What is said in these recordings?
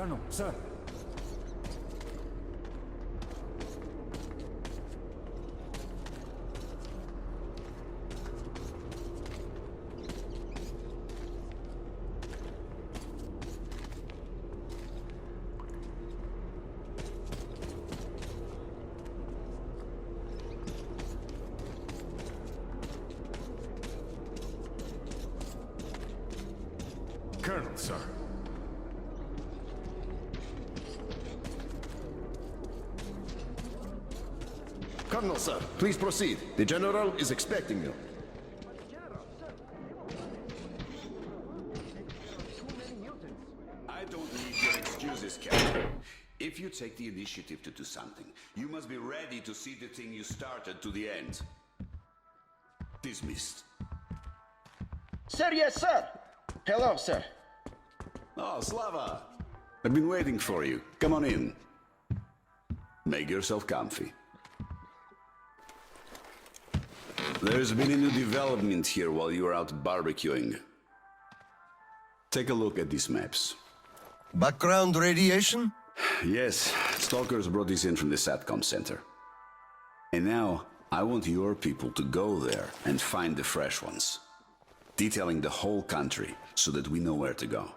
Colonel, sir. Colonel, sir. Colonel, sir, please proceed. The General is expecting you. I don't need your excuses, Captain. If you take the initiative to do something, you must be ready to see the thing you started to the end. Dismissed. Sir, yes, sir. Hello, sir. Oh, Slava! I've been waiting for you. Come on in. Make yourself comfy. There's been a new development here while you were out barbecuing. Take a look at these maps. Background radiation? Yes, stalkers brought this in from the SATCOM center. And now, I want your people to go there and find the fresh ones. Detailing the whole country so that we know where to go.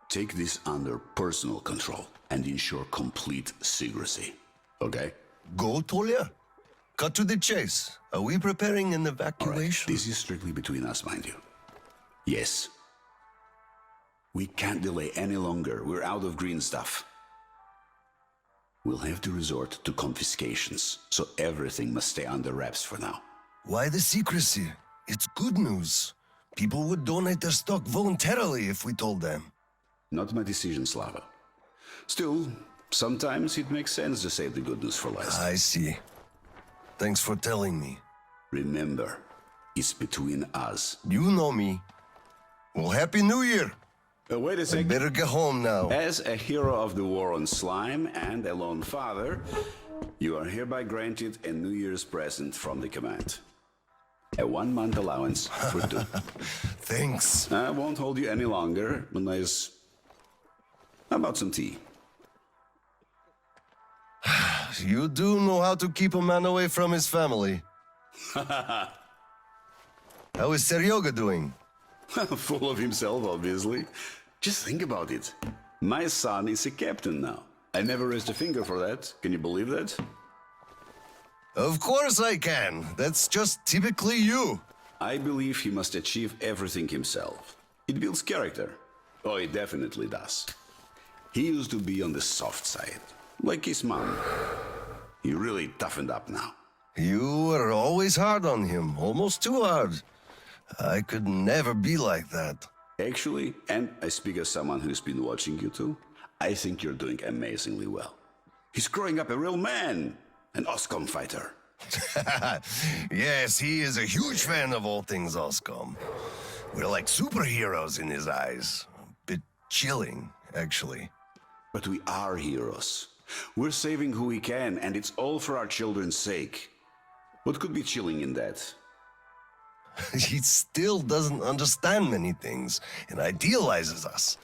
Take this under personal control and ensure complete secrecy. Okay? Go, Tolia? Cut to the chase. Are we preparing an All right. evacuation? This is strictly between us, mind you. Yes. We can't delay any longer. We're out of green stuff. We'll have to resort to confiscations, so everything must stay under wraps for now. Why the secrecy? It's good news. People would donate their stock voluntarily if we told them. Not my decision, Slava. Still, sometimes it makes sense to save the good news for last. I see. Thanks for telling me. Remember, it's between us. You know me. Well, Happy New Year! Wait a I second. better get home now. As a hero of the war on slime and a lone father, you are hereby granted a New Year's present from the command. A 1-month allowance for 2. Thanks. I won't hold you any longer unless... How about some tea? You do know how to keep a man away from his family. How is Seryoga doing? Full of himself, obviously. Just think about it. My son is a captain now. I never raised a finger for that. Can you believe that? Of course I can. That's just typically you. I believe he must achieve everything himself. It builds character. Oh, it definitely does. He used to be on the soft side, like his mom. He really toughened up now. You were always hard on him, almost too hard. I could never be like that. Actually, and I speak as someone who's been watching you too, I think you're doing amazingly well. He's growing up a real man, an OSCOM fighter. Yes, he is a huge fan of all things OSCOM. We're like superheroes in his eyes. A bit chilling, actually. But we are heroes. We're saving who we can, and it's all for our children's sake. What could be chilling in that? He still doesn't understand many things and idealizes us.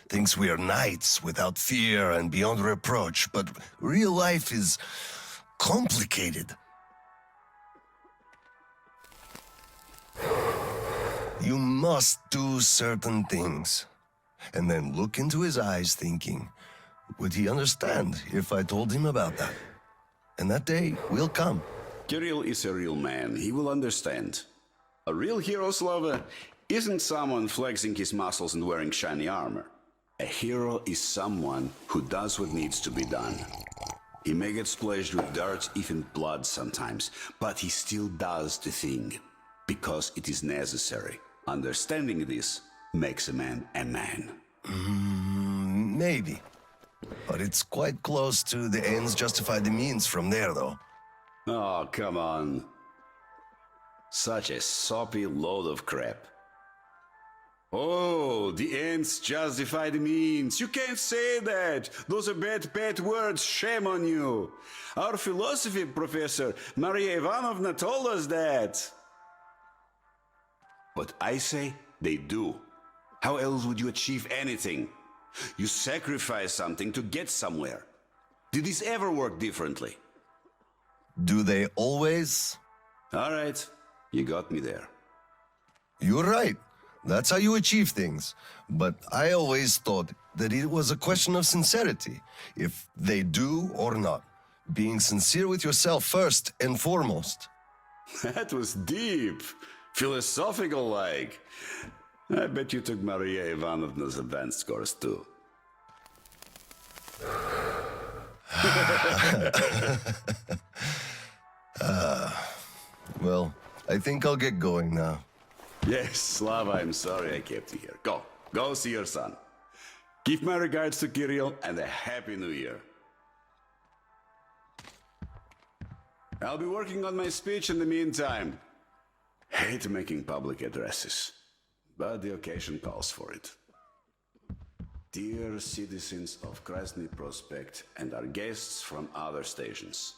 Thinks we are knights without fear and beyond reproach, but real life is complicated. You must do certain things, and then look into his eyes thinking, would he understand if I told him about that? And that day will come. Kirill is a real man. He will understand. A real hero, Slava, isn't someone flexing his muscles and wearing shiny armor. A hero is someone who does what needs to be done. He may get splashed with dirt, even blood sometimes, but he still does the thing, because it is necessary. Understanding this makes a man a man. Maybe. But it's quite close to the ends justify the means from there, though. Oh, come on. Such a soppy load of crap. Oh, the ends justify the means. You can't say that. Those are bad words. Shame on you. Our philosophy professor, Maria Ivanovna, told us that. But I say they do. How else would you achieve anything? You sacrifice something to get somewhere. Did this ever work differently? Do they always? All right, you got me there. You're right. That's how you achieve things. But I always thought that it was a question of sincerity, if they do or not. Being sincere with yourself first and foremost. That was deep. Philosophical-like. I bet you took Maria Ivanovna's advanced course too. Well, I think I'll get going now. Yes, Slava, I'm sorry I kept you here. Go see your son. Give my regards to Kirill and a Happy New Year. I'll be working on my speech in the meantime. Hate making public addresses, but the occasion calls for it. Dear citizens of Krasny Prospect and our guests from other stations.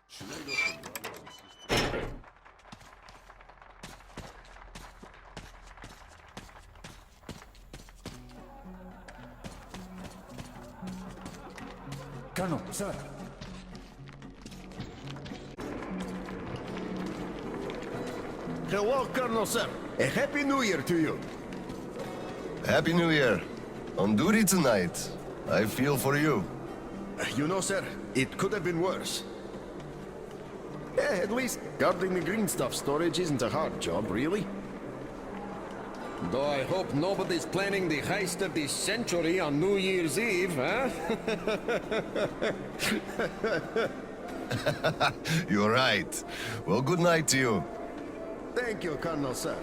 Should I go for brothers and sisters? Colonel, sir. Hello, Colonel, sir. A Happy New Year to you. Happy New Year. On duty tonight. I feel for you. You know, sir, it could have been worse. At least guarding the green stuff storage isn't a hard job, really. Though I hope nobody's planning the heist of the century on New Year's Eve, huh? You're right. Well, good night to you. Thank you, Colonel, sir.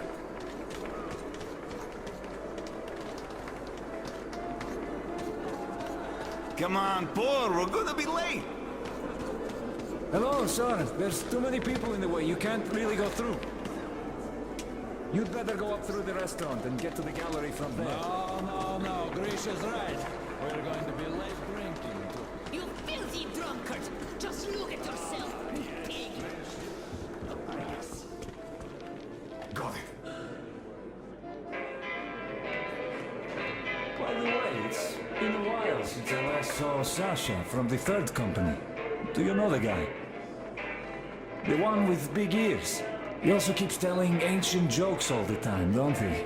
Come on, Paul, we're gonna be late. Hello, sir. There's too many people in the way. You can't really go through. You'd better go up through the restaurant and get to the gallery from there. No. Grisha's right. We're going to be late drinking. You filthy drunkard! Just look at yourself! Pig! Got it. By the way, it's been a while since I last saw Sasha from the third company. Do you know the guy? The one with big ears. He also keeps telling ancient jokes all the time, don't he?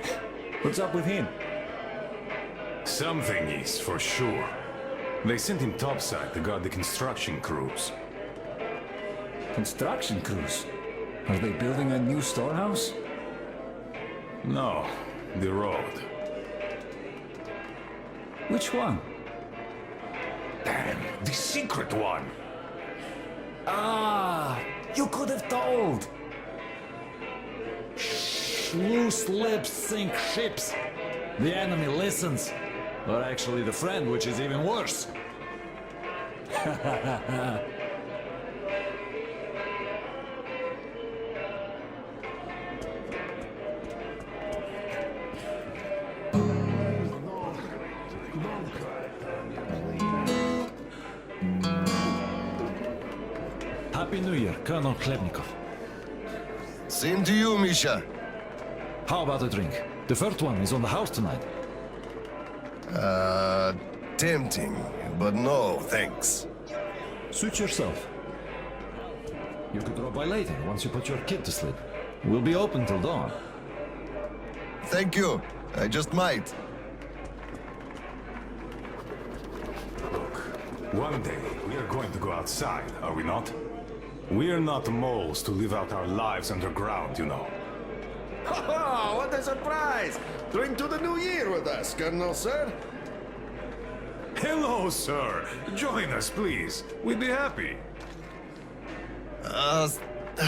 What's up with him? Something is, for sure. They sent him topside to guard the construction crews. Construction crews? Are they building a new storehouse? No, the road. Which one? Damn, the secret one! Ah, you could have told. Loose lips sink ships. The enemy listens. Or actually the friend, which is even worse. Happy New Year, Colonel Klebnikov. Same to you, Misha. How about a drink? The first one is on the house tonight. Tempting, but no, thanks. Suit yourself. You could drop by later, once you put your kid to sleep. We'll be open till dawn. Thank you. I just might. Look, one day we are going to go outside, are we not? We are not moles to live out our lives underground, you know. Oh, what a surprise! Drink to the new year with us, Colonel, sir. Hello, sir. Join us, please. We'd be happy.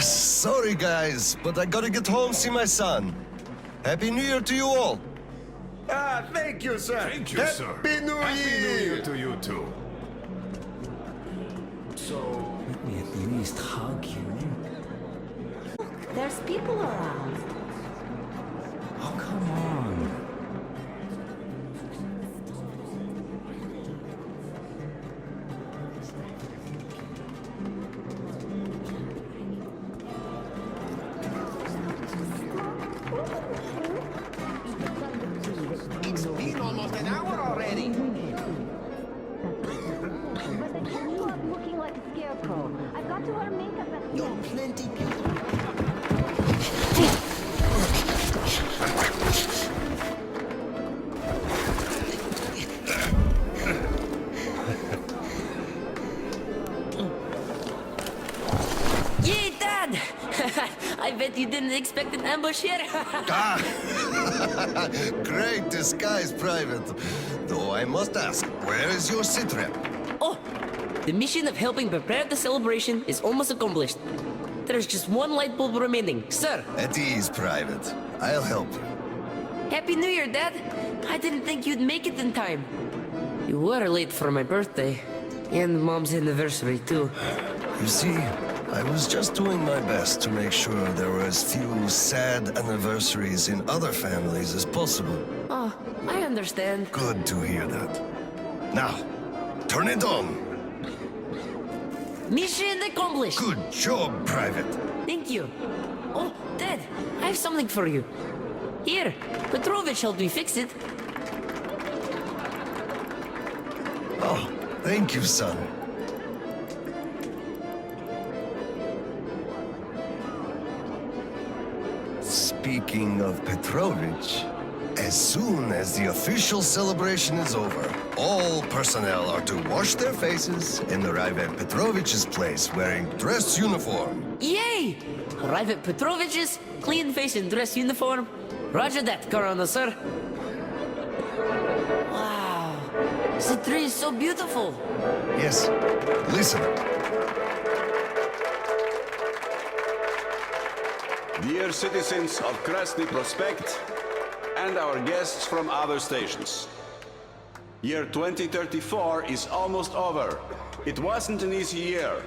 Sorry guys, but I gotta get home, see my son. Happy New Year to you all. Ah, thank you, sir. Thank you, sir. Happy New Happy New Year! Year to you, too. So, let me at least hug you. There's people around. Oh, come on. didn't expect an ambush here. Ah! Great disguise, Private. Though I must ask, where is your sitrep? Oh, the mission of helping prepare the celebration is almost accomplished. There's just one light bulb remaining, sir. At ease, Private. I'll help you. Happy New Year, Dad. I didn't think you'd make it in time. You were late for my birthday. And Mom's anniversary, too. You see, I was just doing my best to make sure there were as few sad anniversaries in other families as possible. Oh, I understand. Good to hear that. Now, turn it on. Mission accomplished. Good job, Private. Thank you. Oh, Dad, I have something for you. Here, Petrovich helped me fix it. Oh, thank you, son. Speaking of Petrovich, as soon as the official celebration is over, all personnel are to wash their faces and arrive at Petrovich's place wearing dress uniform. Yay! Arrive at Petrovich's, clean face and dress uniform. Roger that, Corona, sir. Wow, the tree is so beautiful. Yes, listen. Dear citizens of Krasny Prospect and our guests from other stations. Year 2034 is almost over. It wasn't an easy year,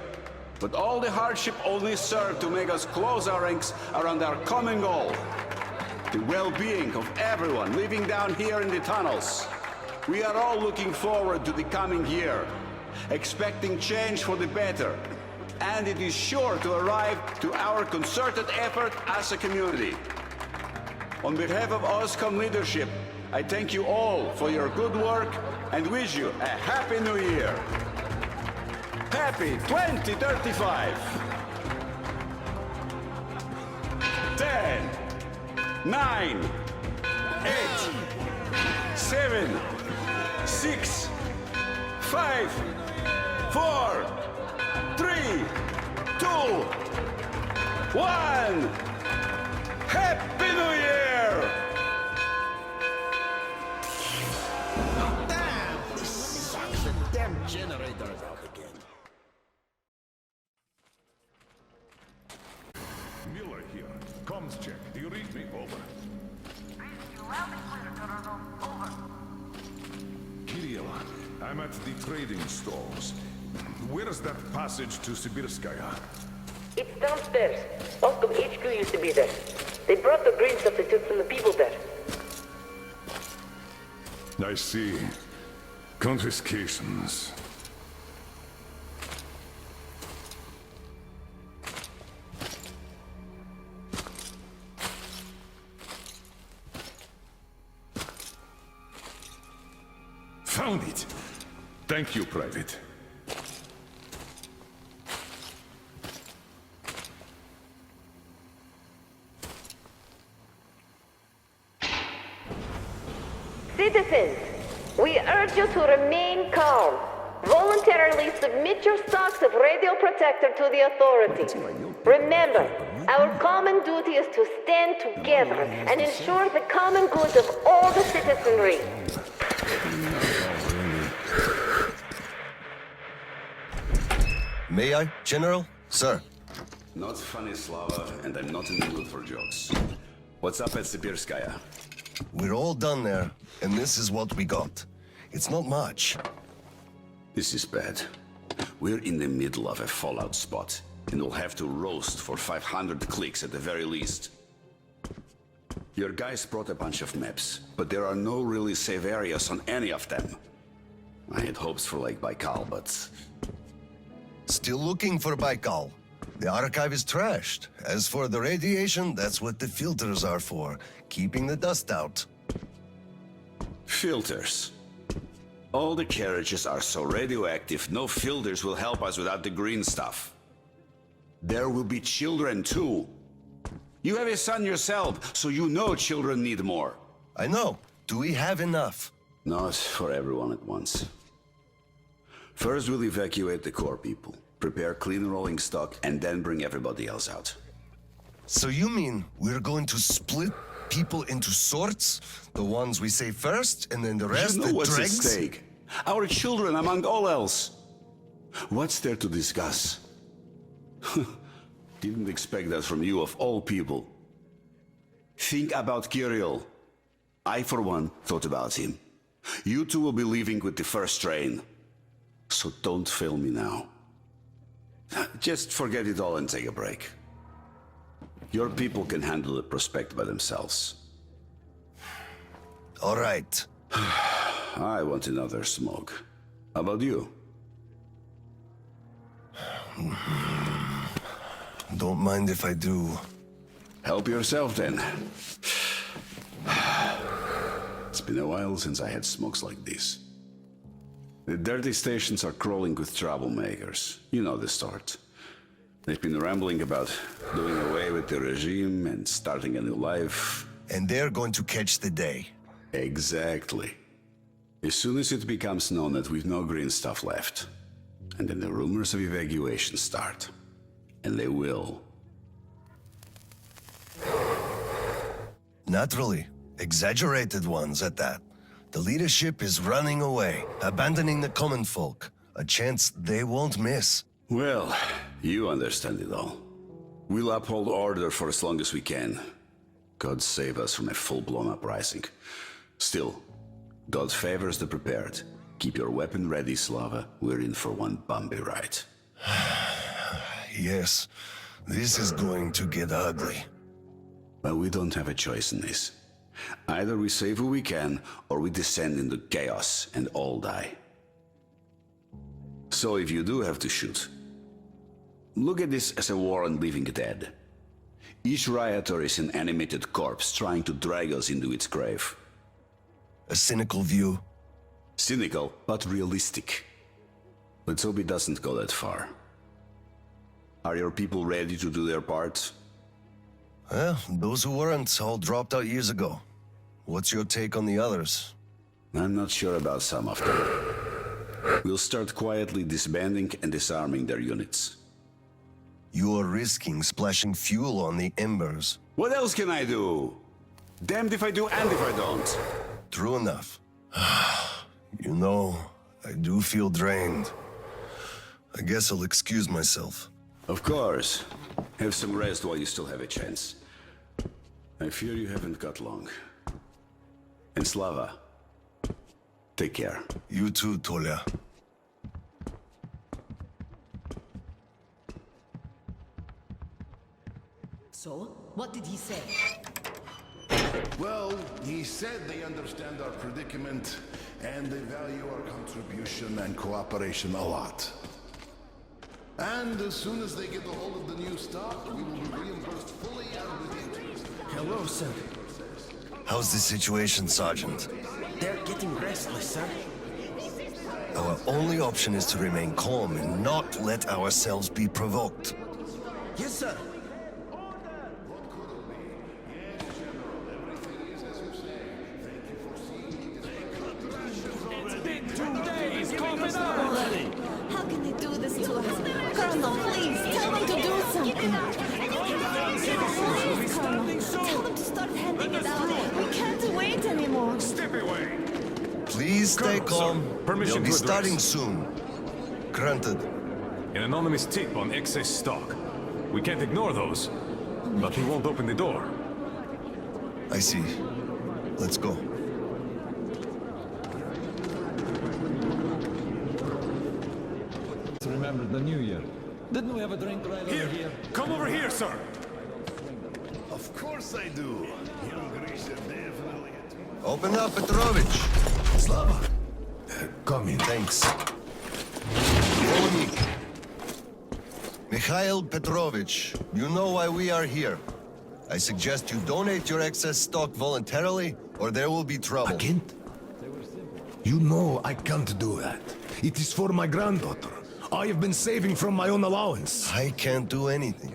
but all the hardship only served to make us close our ranks around our common goal. The well-being of everyone living down here in the tunnels. We are all looking forward to the coming year, expecting change for the better. And it is sure to arrive to our concerted effort as a community. On behalf of OSCOM leadership, I thank you all for your good work and wish you a Happy New Year. Happy 2035! 10, 9, 8, 7, 6, 5, 4, 3, 2, 1! Happy New Year! Damn! This sucks. The damn generator's out again. Miller here. Comms check. Do you read me? Over. Kirill, I'm at the trading stalls. Where's that passage to Sibirskaya? It's downstairs. Oscom HQ used to be there. They brought the green stuff they took from the people there. I see. Confiscations. Found it! Thank you, Private. Citizens, we urge you to remain calm. Voluntarily submit your stocks of radio protector to the authorities. Remember, our common duty is to stand together and ensure the common good of all the citizenry. May I, General? Sir. Not funny, Slava, and I'm not in the mood for jokes. What's up at Sibirskaya? We're all done there, and this is what we got. It's not much. This is bad. We're in the middle of a fallout spot, and we'll have to roast for 500 clicks at the very least. Your guys brought a bunch of maps, but there are no really safe areas on any of them. I had hopes for Lake Baikal, but... Still looking for Baikal. The archive is trashed. As for the radiation, that's what the filters are for, keeping the dust out. Filters. All the carriages are so radioactive, no filters will help us without the green stuff. There will be children too. You have a son yourself, so you know children need more. I know. Do we have enough? Not for everyone at once. First we'll evacuate the core people, prepare clean rolling stock, and then bring everybody else out. So you mean we're going to split people into sorts? The ones we say first, and then the rest You know the what's at dregs? stake? Our children among all else. What's there to discuss? Didn't expect that from you of all people. Think about Kirill. I, for one, thought about him. You two will be leaving with the first train. So don't fail me now. Just forget it all and take a break. Your people can handle the prospect by themselves. All right. I want another smoke. How about you? Don't mind if I do. Help yourself then. It's been a while since I had smokes like this. The dirty stations are crawling with troublemakers. You know the sort. They've been rambling about doing away with the regime and starting a new life. And they're going to catch the day. Exactly. As soon as it becomes known that we've no green stuff left, and then the rumors of evacuation start. And they will. Naturally. Exaggerated ones at that. The leadership is running away, abandoning the common folk. A chance they won't miss. Well, you understand it all. We'll uphold order for as long as we can. God save us from a full-blown uprising. Still, God favors the prepared. Keep your weapon ready, Slava. We're in for one bumpy ride. Yes, this is going to get ugly. But we don't have a choice in this. Either we save who we can, or we descend into chaos and all die. So if you do have to shoot, look at this as a war on living dead. Each rioter is an animated corpse trying to drag us into its grave. A cynical view. Cynical, but realistic. Let's hope it doesn't go that far. Are your people ready to do their part? Well, those who weren't all dropped out years ago. What's your take on the others? I'm not sure about some of them. We'll start quietly disbanding and disarming their units. You're risking splashing fuel on the embers. What else can I do? Damned if I do and if I don't. True enough. You know, I do feel drained. I guess I'll excuse myself. Of course. Have some rest while you still have a chance. I fear you haven't got long. And Slava, take care. You too, Tolia. So, what did he say? Well, he said they understand our predicament and they value our contribution and cooperation a lot. And as soon as they get a hold of the new stock, we will be reimbursed fully and with interest. Hello, sir. How's the situation, Sergeant? They're getting restless, sir. Our only option is to remain calm and not let ourselves be provoked. Yes, sir. How can they do this to us? Colonel, please, tell them to do something. Please, Colonel, tell them to start handing it out. We can't wait anymore. Step away! Please stay calm. Permission They'll be to address. starting soon. Granted. An anonymous tip on excess stock. We can't ignore those, but he won't open the door. I see. Let's go. To remember the New Year. Didn't we have a drink right over here? Come over here, sir! Of course I do. Young Grisha definitely. Open up, Petrovich. Slava! Come in. Thanks. Follow me. Mikhail Petrovich, you know why we are here. I suggest you donate your excess stock voluntarily, or there will be trouble. I can't. You know I can't do that. It is for my granddaughter. I have been saving from my own allowance. I can't do anything.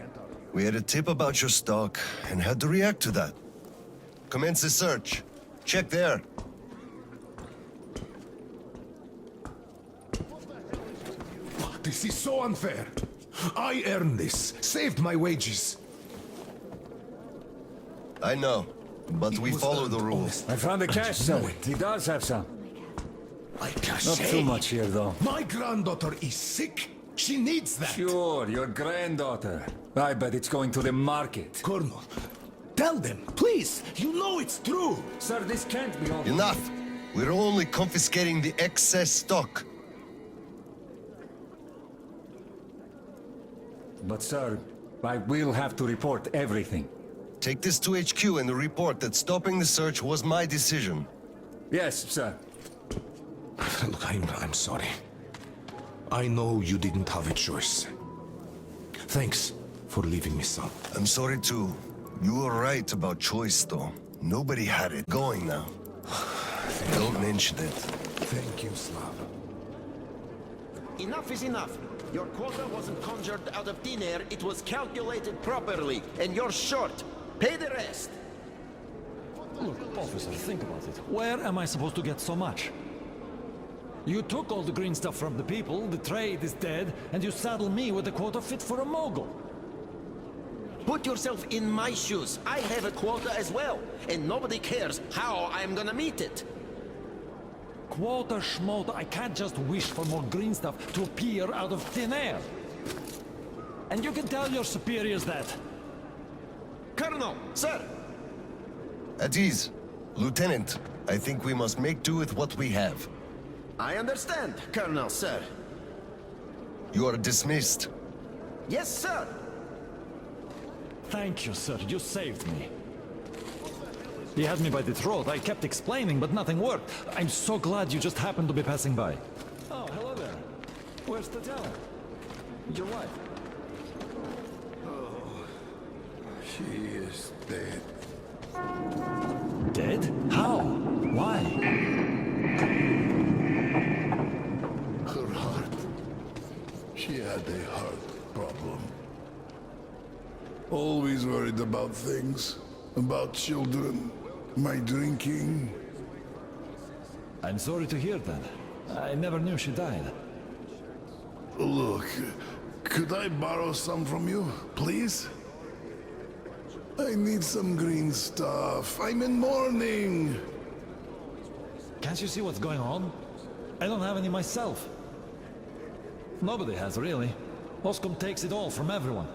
We had a tip about your stock and had to react to that. Commence the search. Check there. This is so unfair. I earned this, saved my wages. I know, but we follow the rules. I found the cash, sir. He does have some. Not too much here, though. My granddaughter is sick. She needs that. Sure, your granddaughter. I bet it's going to the market. Colonel, tell them, please. You know it's true. Sir, this can't be all. Enough! We're only confiscating the excess stock. But, sir, I will have to report everything. Take this to HQ and report that stopping the search was my decision. Yes, sir. Look, I'm sorry. I know you didn't have a choice. Thanks for leaving me some. I'm sorry too. You were right about choice, though. Nobody had it. Going now. Don't mention it. Thank you, Slav. Enough is enough. Your quota wasn't conjured out of thin air, it was calculated properly, and you're short. Pay the rest. Look, officer, think about it. Where am I supposed to get so much? You took all the green stuff from the people, the trade is dead, and you saddle me with a quota fit for a mogul. Put yourself in my shoes. I have a quota as well, and nobody cares how I'm gonna meet it. Quota schmota, I can't just wish for more green stuff to appear out of thin air. And you can tell your superiors that. Colonel, sir! At ease. Lieutenant, I think we must make do with what we have. I understand, Colonel, sir. You are dismissed. Yes, sir! Thank you, sir. You saved me. He had me by the throat. I kept explaining, but nothing worked. I'm so glad you just happened to be passing by. Oh, hello there. Where's Tatjana? Your wife? She is dead. Dead? How? Why? Her heart. She had a heart problem. Always worried about things. About children. My drinking. I'm sorry to hear that. I never knew she died. Look, could I borrow some from you, please? I need some green stuff. I'm in mourning. Can't you see what's going on? I don't have any myself. Nobody has, really. Oscom takes it all from everyone.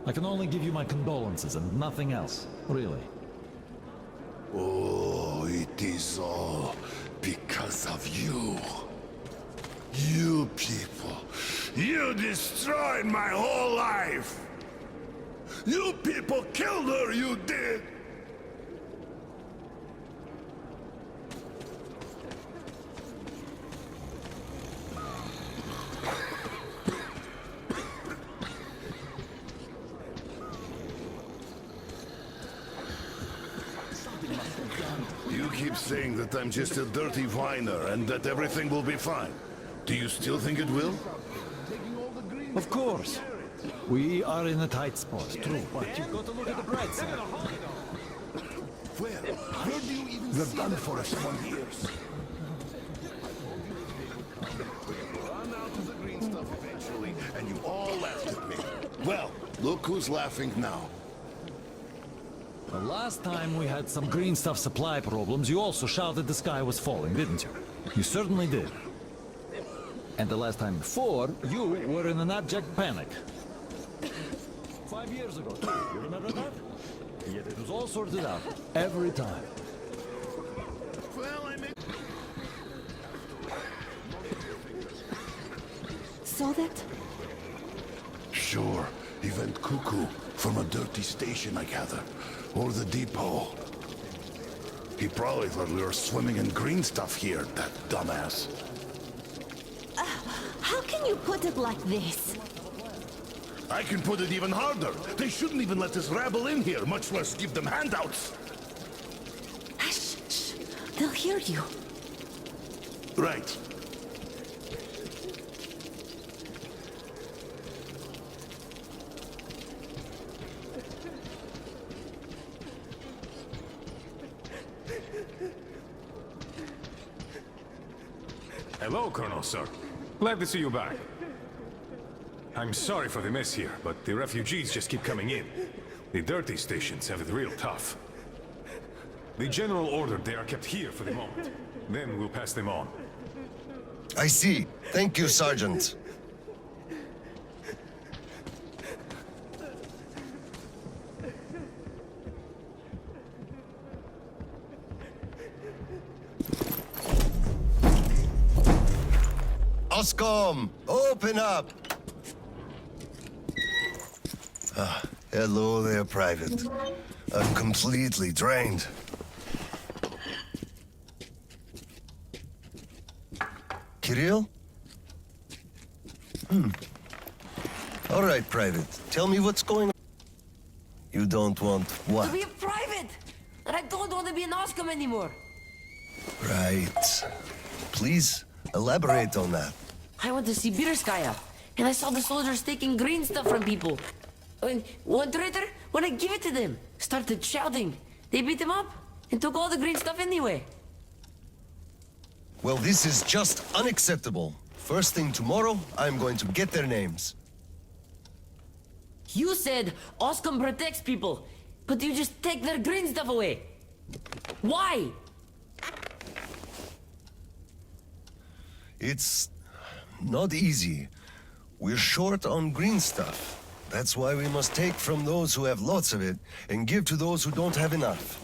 I can only give you my condolences and nothing else, really. Oh, it is all because of you. You people. You destroyed my whole life. You people killed her, you did. You keep saying that I'm just a dirty whiner and that everything will be fine. Do you still think it will? Of course. We are in a tight spot, true, but you've got to look at the bright side. Where do you even We're done for us 1 year. Run out of the green stuff eventually, and you all laughed at me. Well, look who's laughing now. The last time we had some green stuff supply problems, you also shouted the sky was falling, didn't you? You certainly did. And the last time before, you were in an abject panic. 5 years ago, too. You remember that? Yet it was all sorted out, every time. Well, I mean... Saw that? Sure, he went cuckoo from a dirty station, I gather. Or the depot. He probably thought we were swimming in green stuff here, that dumbass. How can you put it like this? I can put it even harder. They shouldn't even let this rabble in here, much less give them handouts. Shh, shh. They'll hear you. Right. Hello, Colonel, sir. Glad to see you back. I'm sorry for the mess here, but the refugees just keep coming in. The dirty stations have it real tough. The General ordered they are kept here for the moment. Then we'll pass them on. I see. Thank you, Sergeant. Oscom, open up! Hello there, Private. I'm completely drained. Kirill? All right, Private. Tell me what's going on. You don't want what? To be a private! And I don't want to be an Oscom anymore! Right. Please, elaborate on that. I went to Sibirskaya, and I saw the soldiers taking green stuff from people. And one traitor, when I give it to them, started shouting. They beat him up, and took all the green stuff anyway. Well, this is just unacceptable. First thing tomorrow, I'm going to get their names. You said Oscom protects people, but you just take their green stuff away. Why? It's not easy. We're short on green stuff. That's why we must take from those who have lots of it and give to those who don't have enough.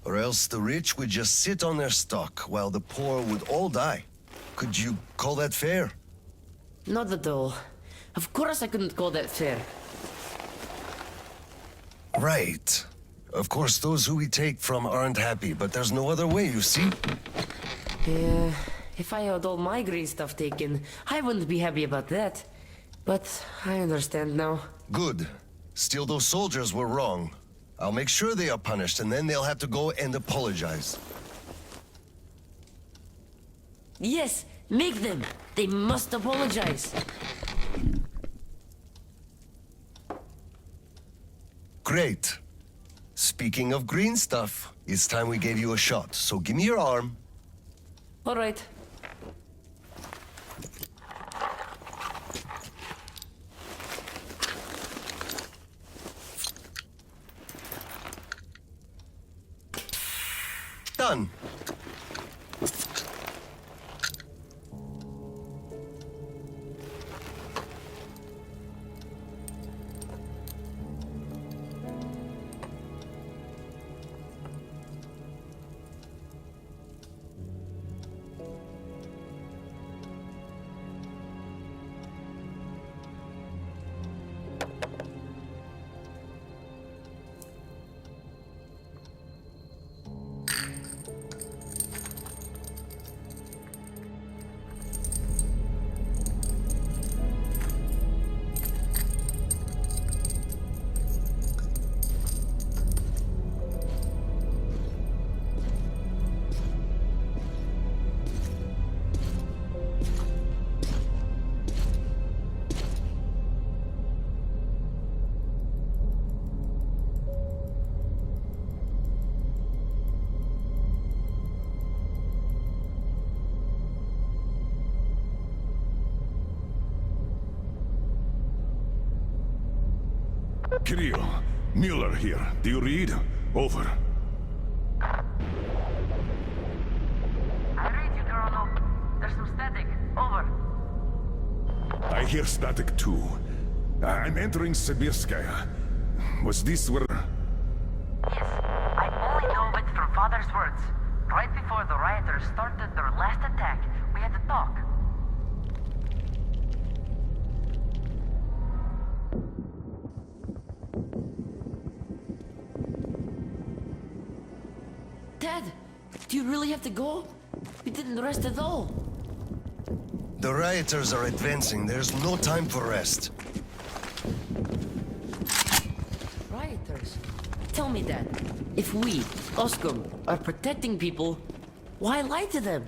Or else the rich would just sit on their stock while the poor would all die. Could you call that fair? Not at all. Of course I couldn't call that fair. Right. Of course, those who we take from aren't happy, but there's no other way, you see? Yeah, if I had all my green stuff taken, I wouldn't be happy about that. But I understand now. Good. Still, those soldiers were wrong. I'll make sure they are punished, and then they'll have to go and apologize. Yes, make them. They must apologize. Great. Speaking of green stuff, it's time we gave you a shot, so give me your arm. All right. Done. Kirill, Mueller here. Do you read? Over. I read you, Colonel. There's some static. Over. I hear static too. I'm entering Sibirskaya. Was this where... Yes, I only know it from Father's words. Right before the rioters started their last attack, we had to talk. Dad, do you really have to go? We didn't rest at all. The rioters are advancing. There's no time for rest. Rioters? Tell me that. If we, Oscom, are protecting people, why lie to them?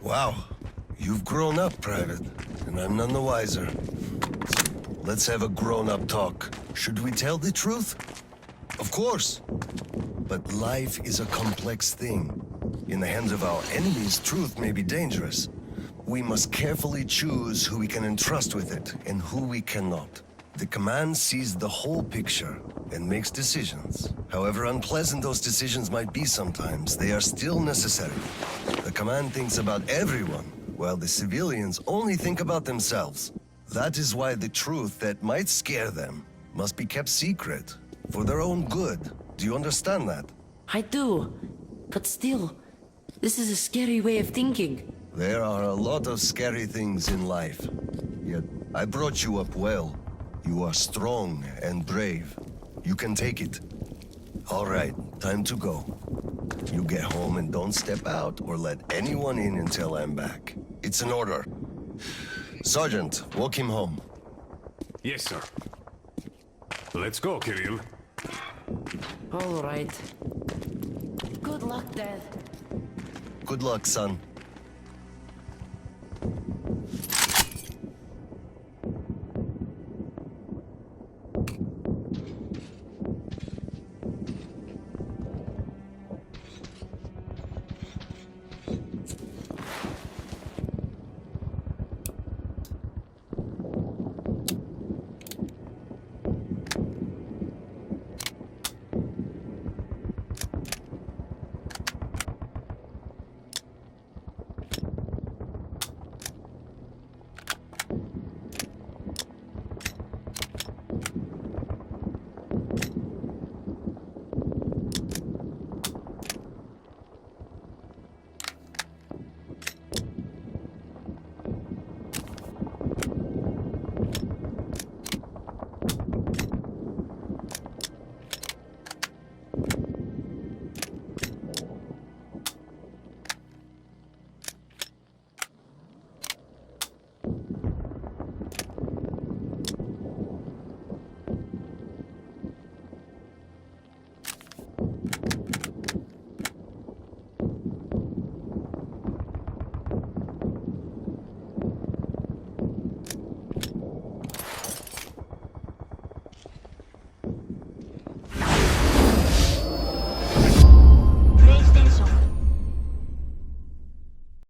Wow. You've grown up, Private, and I'm none the wiser. So, let's have a grown-up talk. Should we tell the truth? Of course. But life is a complex thing. In the hands of our enemies, truth may be dangerous. We must carefully choose who we can entrust with it and who we cannot. The command sees the whole picture and makes decisions. However unpleasant those decisions might be sometimes, they are still necessary. The command thinks about everyone, while the civilians only think about themselves. That is why the truth that might scare them must be kept secret, for their own good. Do you understand that? I do. But still, this is a scary way of thinking. There are a lot of scary things in life. Yet, I brought you up well. You are strong and brave. You can take it. All right, time to go. You get home and don't step out or let anyone in until I'm back. It's an order. Sergeant, walk him home. Yes, sir. Let's go, Kirill. All right. Good luck, Dad. Good luck, son.